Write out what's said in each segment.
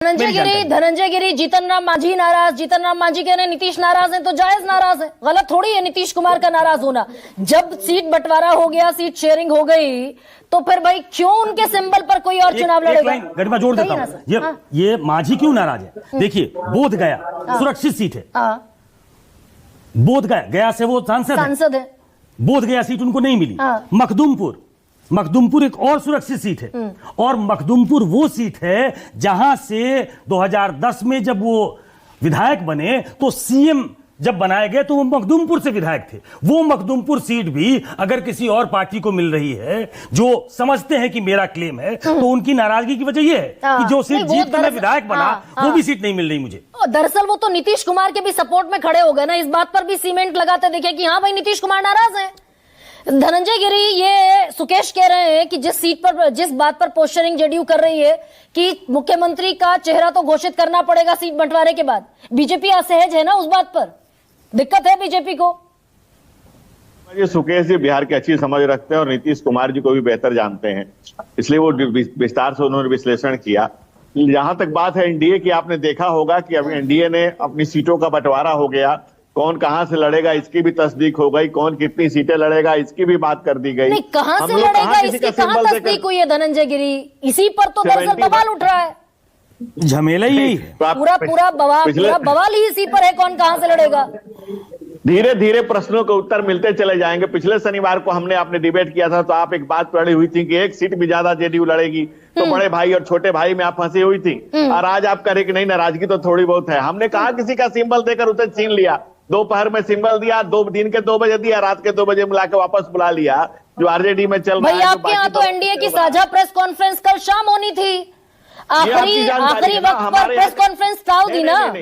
धनंजय गिरी, जीतन राम मांझी नाराज, जीतन राम मांझी कह रहे हैं नीतीश नाराज है तो जायज नाराज है, गलत थोड़ी है नीतीश कुमार का नाराज होना। जब सीट बंटवारा हो गया, सीट शेयरिंग हो गई, तो फिर भाई क्यों उनके सिंबल पर कोई और चुनाव लड़ेगा? गढ़वा जोड़ देता हूं, ये मांझी क्यों नाराज है? देखिए, बोध गया सुरक्षित सीट है, बोध गया से वो सांसद है, बोध गया सीट उनको नहीं मिली। मखदुमपुर एक और सुरक्षित सीट है, और मखदुमपुर वो सीट है जहां से 2010 में जब वो विधायक बने तो सीएम जब बनाए गए तो वो मखदुमपुर से विधायक थे। वो मखदुमपुर सीट भी अगर किसी और पार्टी को मिल रही है जो समझते हैं कि मेरा क्लेम है, तो उनकी नाराजगी की वजह यह है कि जो सीट जीत कर मैं विधायक बना वो भी सीट नहीं मिल रही मुझे। दरअसल वो तो नीतीश कुमार के भी सपोर्ट में खड़े हो गए ना, इस बात पर भी सीमेंट लगाते देखे कि हाँ भाई नीतीश कुमार नाराज है। धनंजय गिरी, ये सुकेश कह रहे हैं कि जिस बात पर पोस्टरिंग जेडीयू कर रही है कि मुख्यमंत्री का चेहरा तो घोषित करना पड़ेगा सीट बंटवारे के बाद, बीजेपी असहज है ना उस बात पर, दिक्कत है बीजेपी को। ये सुकेश जी बिहार की अच्छी समझ रखते हैं और नीतीश कुमार जी को भी बेहतर जानते हैं, इसलिए वो विस्तार से उन्होंने विश्लेषण किया। जहां तक बात है एनडीए की, आपने देखा होगा कि अभी एनडीए ने अपनी सीटों का बंटवारा हो गया, कौन कहां से लड़ेगा इसकी भी तस्दीक हो गई, कौन कितनी सीटें लड़ेगा इसकी भी बात कर दी गई। नहीं, कहां से लड़ेगा इसकी कहां तस्दीक हुई है धनंजय गिरी? इसी पर तो दरअसल बवाल उठ रहा है, झमेला ही है, पूरा बवाल ही इसी पर है, कौन कहां से लड़ेगा। धीरे धीरे प्रश्नों के उत्तर मिलते चले जाएंगे। पिछले शनिवार को हमने आपने डिबेट किया था तो आप एक बात पढ़ी हुई थी कि एक सीट भी ज्यादा जेडीयू लड़ेगी, तो बड़े भाई और छोटे भाई में आप फंसी हुई थी, और आज आप कह रहे कि नहीं नाराजगी तो थोड़ी बहुत है। हमने कहा किसी का सिंबल देकर उसे छीन लिया, दोपहर में सिंबल दिया, दिन के 2 बजे दिया, रात के 2 बजे मिला के वापस बुला लिया, जो आरजेडी में चल रहा है। आपके यहाँ तो एनडीए की साझा प्रेस कॉन्फ्रेंस कल शाम होनी थी, आखिरी वक्त पर प्रेस कॉन्फ्रेंस टाल दी ना।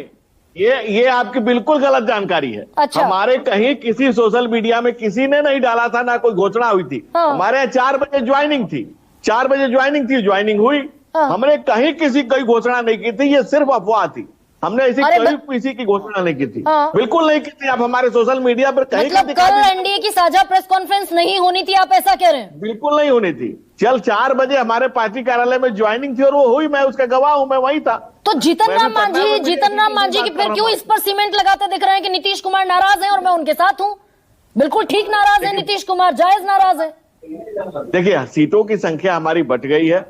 ये आपकी बिल्कुल गलत जानकारी है। अच्छा। हमारे कहीं किसी सोशल मीडिया में किसी ने नहीं डाला था, ना कोई घोषणा हुई थी। हमारे यहाँ 4 बजे ज्वाइनिंग थी, 4 बजे ज्वाइनिंग हुई। हमने कहीं कोई घोषणा नहीं की थी, ये सिर्फ अफवाह थी। हमने किसी की घोषणा नहीं की थी, बिल्कुल नहीं की थी। आप हमारे सोशल मीडिया पर कहीं कल एनडीए की साझा प्रेस कॉन्फ्रेंस नहीं होनी थी, आप ऐसा कह रहे हैं? बिल्कुल नहीं होनी थी। 4 बजे हमारे पार्टी कार्यालय में ज्वाइनिंग थी और वो हुई, मैं उसका गवाह हूं, मैं वही था। तो जीतन राम मांझी की फिर क्यों इस पर सीमेंट लगाते दिख रहे हैं कि नीतीश कुमार नाराज है और मैं उनके साथ हूं? बिल्कुल ठीक नाराज है नीतीश कुमार, जायज नाराज है। देखिए, सीटों की संख्या हमारी बट गई है,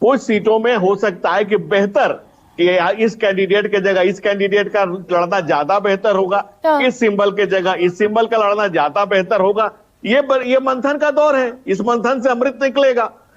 कुछ सीटों में हो सकता है कि बेहतर कि इस कैंडिडेट के जगह इस कैंडिडेट का लड़ना ज्यादा बेहतर होगा, इस सिंबल के जगह इस सिंबल का लड़ना ज्यादा बेहतर होगा। ये मंथन का दौर है, इस मंथन से अमृत निकलेगा।